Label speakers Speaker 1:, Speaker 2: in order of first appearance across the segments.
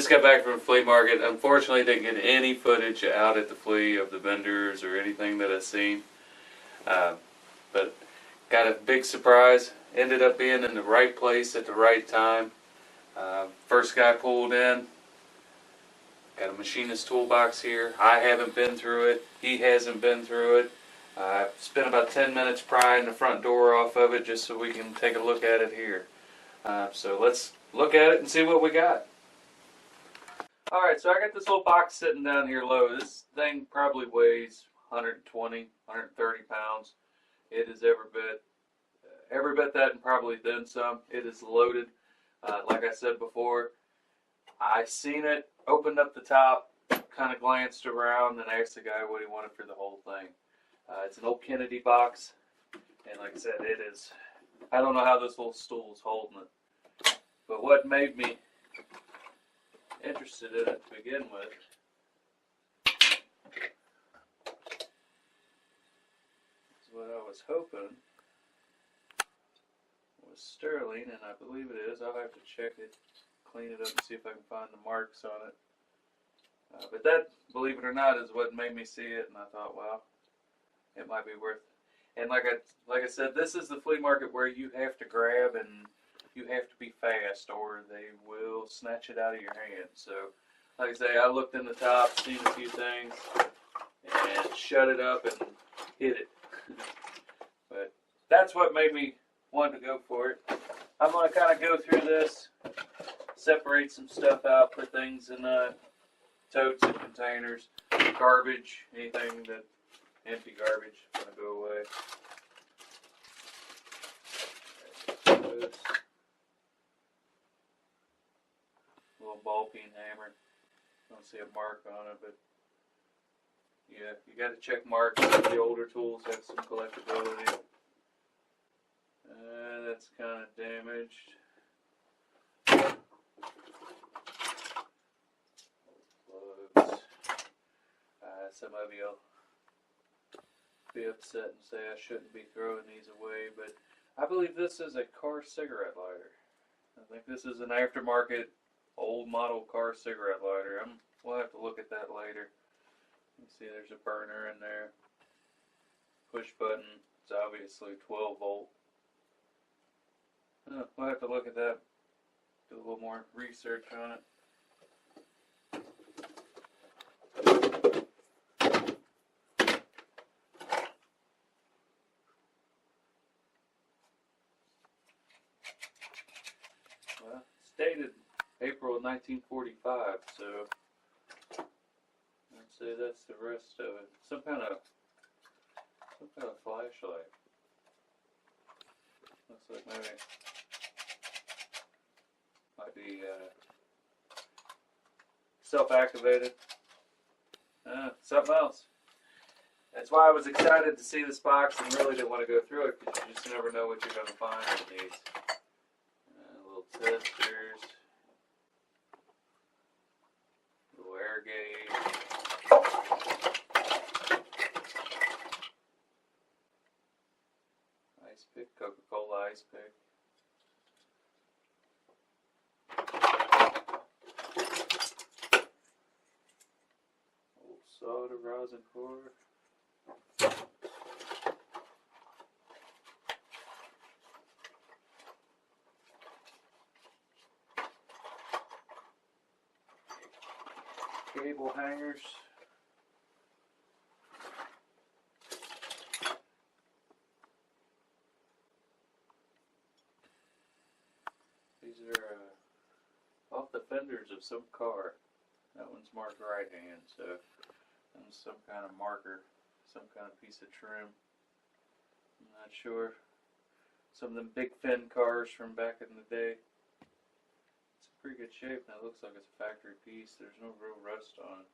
Speaker 1: Just got back from the flea market. Unfortunately, didn't get any footage out at the flea of the vendors or anything that I've seen. But got a big surprise. Ended up being in the right place at the right time. First guy pulled in. Got a machinist toolbox here. I haven't been through it. He hasn't been through it. Spent about 10 minutes prying the front door off of it just so we can take a look at it here. So let's look at it and see what we got. Alright, so I got this little box sitting down here low. This thing probably weighs 120, 130 pounds. It is every bit that and probably then some. It is loaded. Like I said before, I seen it, opened up the top, kind of glanced around, and asked the guy what he wanted for the whole thing. It's an old Kennedy box, and like I said, it is, I don't know how this little stool is holding it. But what made me interested in it to begin with is what I was hoping was sterling, and I believe it is. I'll have to check it, clean it up, and see if I can find the marks on it. But that, believe it or not, is what made me see it, and I thought, well, it might be worth it. And like I said, this is the flea market where you have to grab and you have to be fast, or they will snatch it out of your hand. So, like I say, I looked in the top, seen a few things, and shut it up and hit it. But that's what made me want to go for it. I'm going to kind of go through this, separate some stuff out, put things in totes and containers, garbage, anything that empty garbage is going to go away. Totes. Little ball peen hammer. Don't see a mark on it, but yeah, you got to check marks. The older tools have some collectability. That's kind of damaged. Clothes. Some of you will be upset and say I shouldn't be throwing these away, but I believe this is a car cigarette lighter. I think this is an aftermarket old model car cigarette lighter. We'll have to look at that later. You see there's a burner in there. Push button. It's obviously 12 volt. We'll have to look at that. Do a little more research on it. Well, it's dated April of 1945, so let's say that's the rest of it. Some kind of flashlight. Looks like maybe might be self-activated. Something else. That's why I was excited to see this box and really didn't want to go through it, because you just never know what you're going to find in these. Little testers. Little air gauge. Ice pick, Coca-Cola ice pick. Old soda rosin core. Cable hangers. These are off the fenders of some car. That one's marked right hand, so that was some kind of marker, some kind of piece of trim. I'm not sure. Some of them big fin cars from back in the day. It's in pretty good shape, and it looks like it's a factory piece. There's no real rust on it.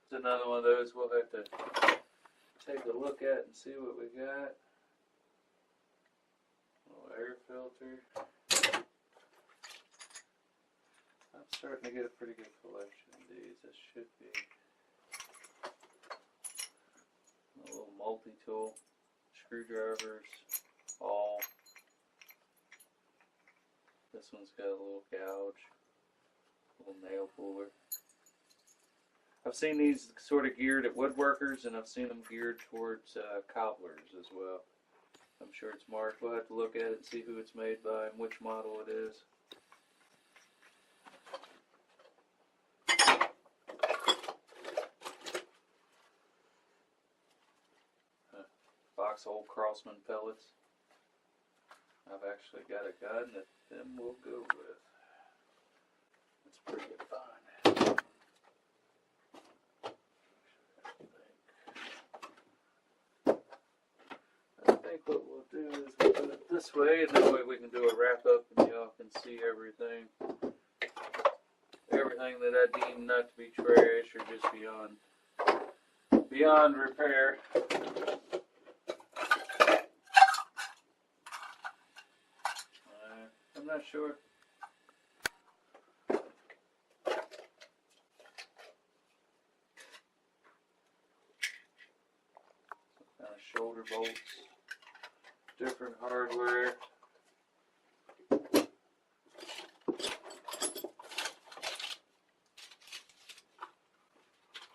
Speaker 1: It's another one of those we'll have to take a look at and see what we got. Little air filter. I'm starting to get a pretty good collection of these. This should be a little multi-tool, screwdrivers, all. This one's got a little gouge. Little nail puller. I've seen these sort of geared at woodworkers, and I've seen them geared towards cobblers as well. I'm sure it's marked. We'll have to look at it and see who it's made by and which model it is. Foxhole Crossman pellets. I've actually got a gun that them will go with. It's pretty fine. I think what we'll do is we'll put it this way, and that way we can do a wrap up and y'all can see everything. Everything that I deem not to be trash or just beyond repair. I'm not sure. Some kind of shoulder bolts, different hardware.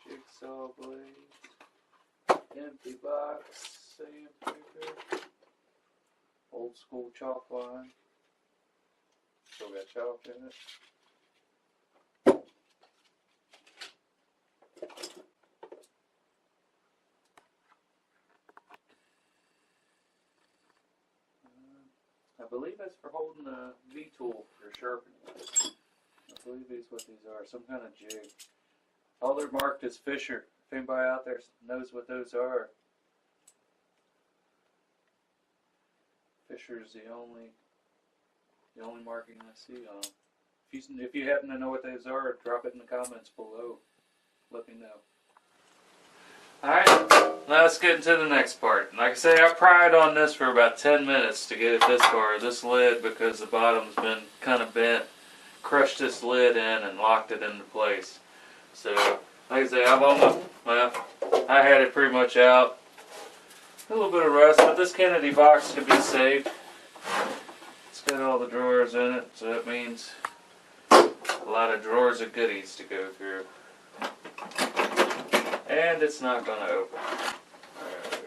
Speaker 1: Jigsaw blades, empty box, sandpaper, old school chalk line. Still got chalk in it. I believe that's for holding a V-tool for sharpening. I believe that's what these are. Some kind of jig. All they're marked as Fisher. If anybody out there knows what those are. Fisher's the only marking I see on them. If you happen to know what those are, drop it in the comments below. Let me know. Alright, now let's get into the next part. Like I say, I pried on this for about 10 minutes to get it this far, this lid, because the bottom's been kind of bent. Crushed this lid in and locked it into place. So, like I say, I had it pretty much out. A little bit of rust, but this Kennedy box can be saved. It's got all the drawers in it, so that means a lot of drawers of goodies to go through. And it's not going to open. There we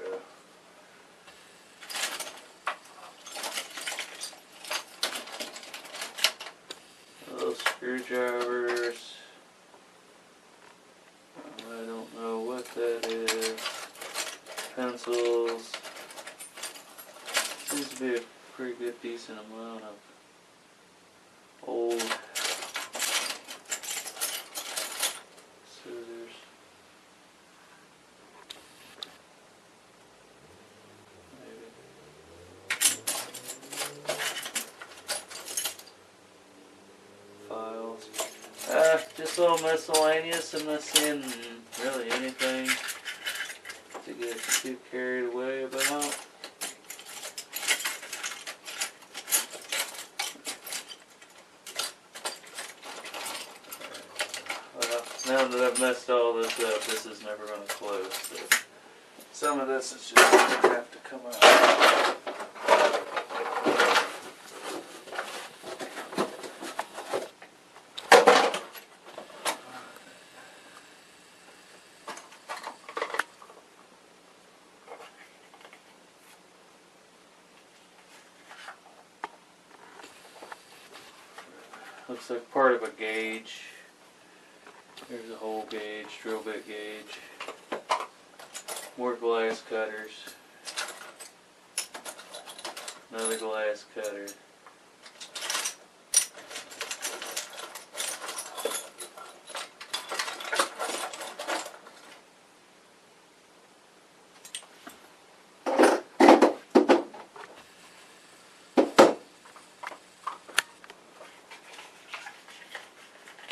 Speaker 1: go. Little screwdrivers. I don't know what that is. Pencils. Seems to be a pretty good, decent amount of old scissors. Maybe. Files. Just a little miscellaneous. I'm not seeing really anything to get too carried away about. Now that I've messed all this up, this is never going to close. So some of this is just going to have to come out. Looks like part of a gauge. There's a hole gauge, drill bit gauge, more glass cutters, another glass cutter.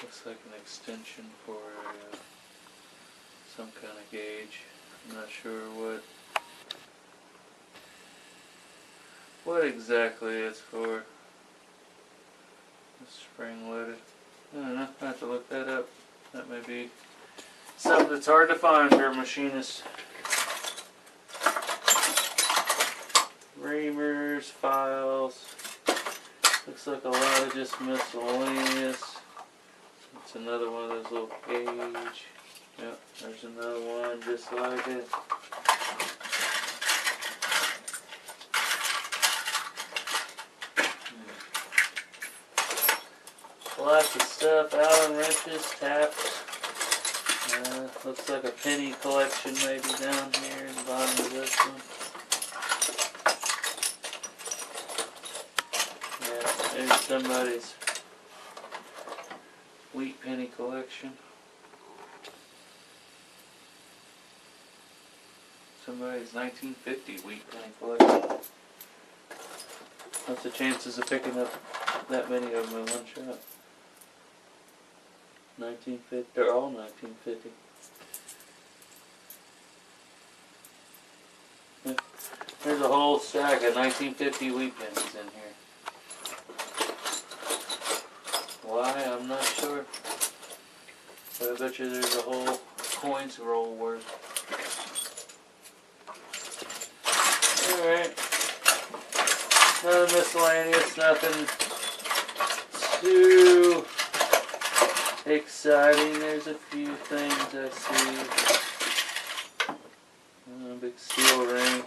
Speaker 1: Looks like an extension for some kind of gauge. I'm not sure what exactly it's for. It's spring loaded. I don't know. I have to look that up. That may be something that's hard to find for a machinist. Reamers, files. Looks like a lot of just miscellaneous. another one of those little gauge. Yep, there's another one just like it. Lots of stuff, Allen wrenches, taps. Looks like a penny collection maybe down here in the bottom of this one. Yeah, there's somebody's wheat penny collection. Somebody's 1950 wheat penny collection. What's the chances of picking up that many of them in one shot? 1950, they're all 1950. Yeah. There's a whole stack of 1950 wheat pennies in here. Why, I'm not sure. But I bet you there's a whole coins roll worth. Alright. Another miscellaneous, nothing too exciting. There's a few things I see. A big steel ring.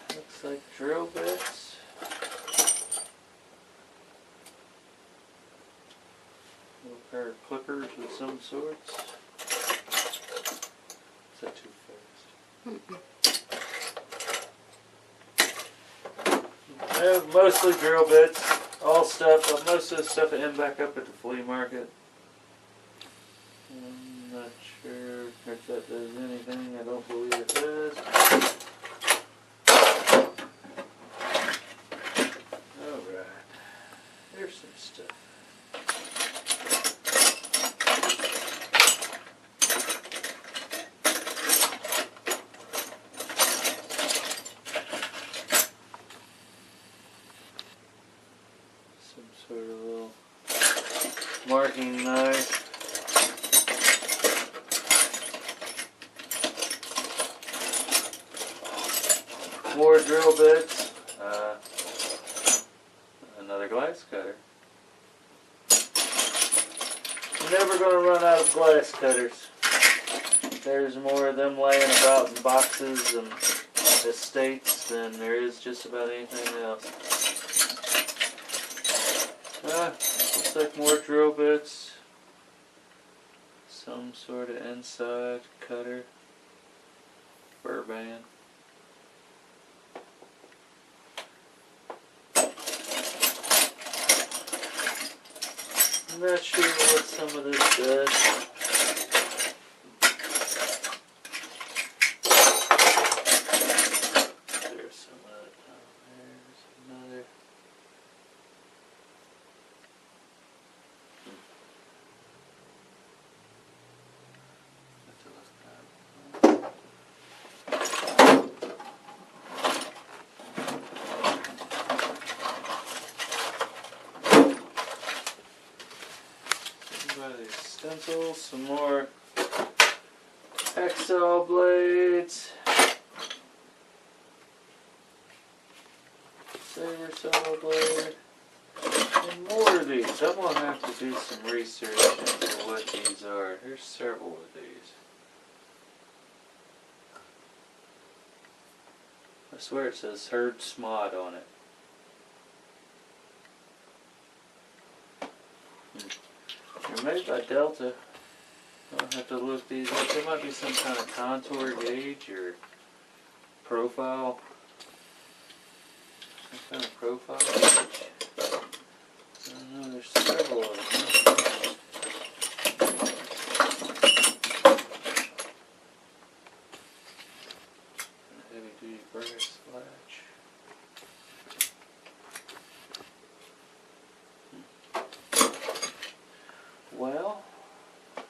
Speaker 1: Looks like drill bits. Little pair of clippers of some sorts. Is that too fast? Mostly drill bits. All stuff. Most of the stuff I end back up at the flea market. I'm not sure if that does anything. I don't believe it does. Alright. Here's some stuff. Some sort of little marking knife. More drill bits. Another glass cutter. You're never going to run out of glass cutters. There's more of them laying about in boxes and estates than there is just about anything else. Looks like more drill bits. Some sort of inside cutter. Burr band. I'm not sure what some of this does. There's some of it. There's another. Stencils, some more hacksaw blades, saber saw blade, and more of these. I'm going to have to do some research into what these are. There's several of these. I swear it says Herd Smod on it. They're made by Delta. I'll have to look these up. There might be some kind of contour gauge or profile. Some kind of profile gauge. I don't know, there's several of them. Heavy duty brass latch. Well,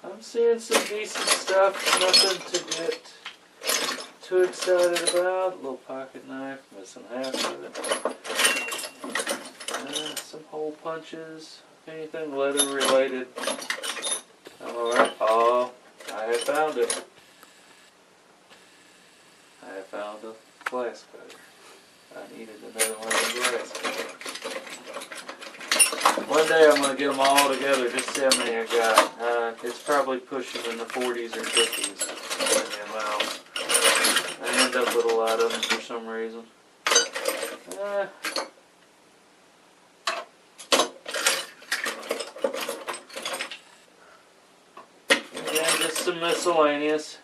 Speaker 1: I'm seeing some decent stuff, nothing to get too excited about. Little pocket knife, missing half of it. Some hole punches, anything leather related. I Alright, oh, I have found it. I have found a glass cutter. I needed another one of the glass cutters. One day I'm going to get them all together just to see how many I got. It's probably pushing in the 40s or 50s in the amount. I end up with a lot of them for some reason. Again, just some miscellaneous.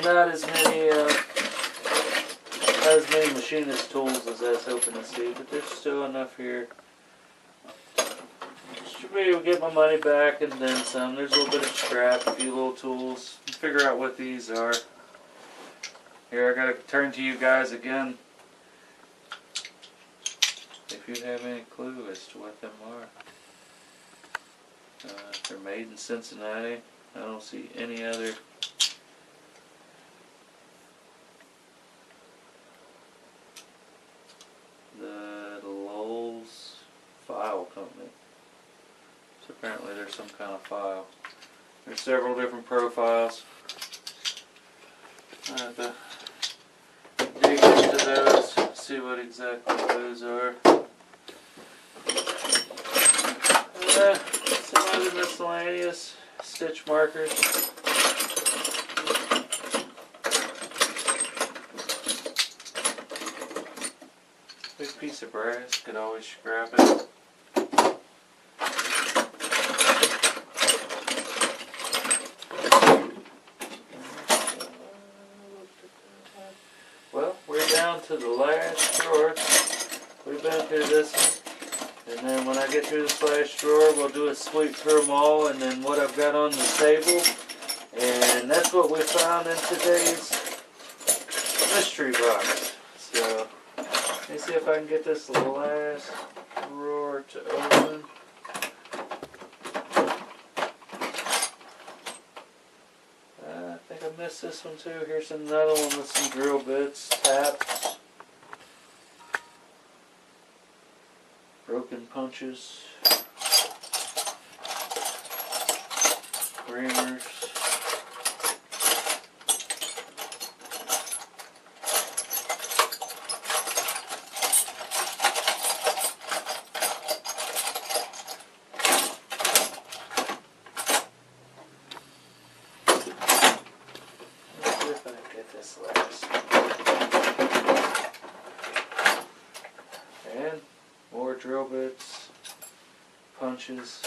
Speaker 1: Not as many machinist tools as I was hoping to see, but there's still enough here. Should be able to get my money back and then some. There's a little bit of scrap, a few little tools. Figure out what these are. Here, I gotta turn to you guys again. If you have any clue as to what them are. They're made in Cincinnati. I don't see any other. The Lowell's File Company. So apparently there's some kind of file. There's several different profiles. I have to dig into those, see what exactly those are. Some other miscellaneous stitch markers. Big piece of brass, could always scrap it. Well, we're down to the last drawer. We've been through this one. And then when I get through this last drawer, we'll do a sweep through them all and then what I've got on the table. And that's what we found in today's mystery box. So, let me see if I can get this last drawer to open. I think I missed this one too. Here's another one with some drill bits, taps, broken punches, reamers. And more drill bits, punches,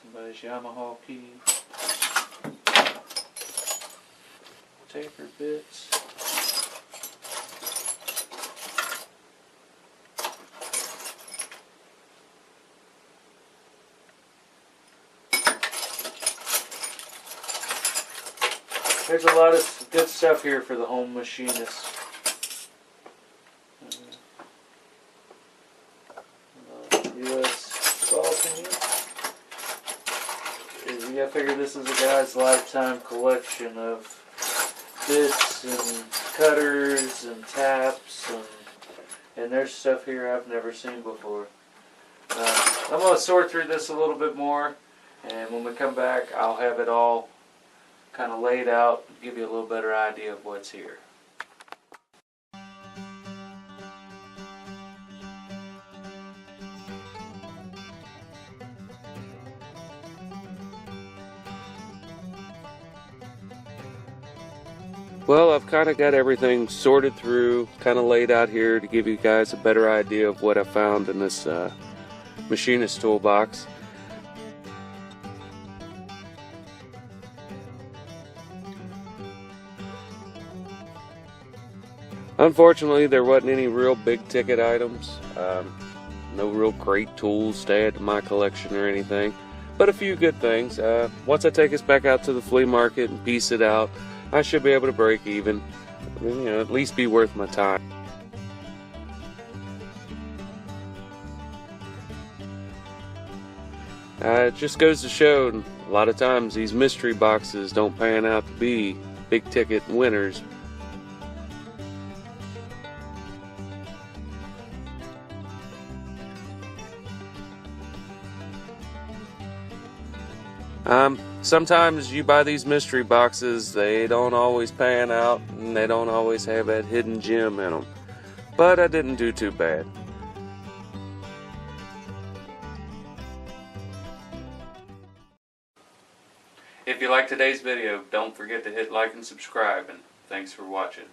Speaker 1: somebody's Yamaha key, taper bits. There's a lot of good stuff here for the home machinist. US Balcony. You gotta figure this is a guy's lifetime collection of bits and cutters and taps and there's stuff here I've never seen before. I'm gonna sort through this a little bit more, and when we come back, I'll have it all kind of laid out, give you a little better idea of what's here. Well, I've kind of got everything sorted through, kind of laid out here to give you guys a better idea of what I found in this machinist toolbox. Unfortunately, there wasn't any real big ticket items, no real great tools to add to my collection or anything, but a few good things. Once I take this back out to the flea market and piece it out, I should be able to break even, at least be worth my time. It just goes to show, a lot of times these mystery boxes don't pan out to be big ticket winners. Sometimes you buy these mystery boxes, they don't always pan out, and they don't always have that hidden gem in them. But I didn't do too bad. If you liked today's video, don't forget to hit like and subscribe, and thanks for watching.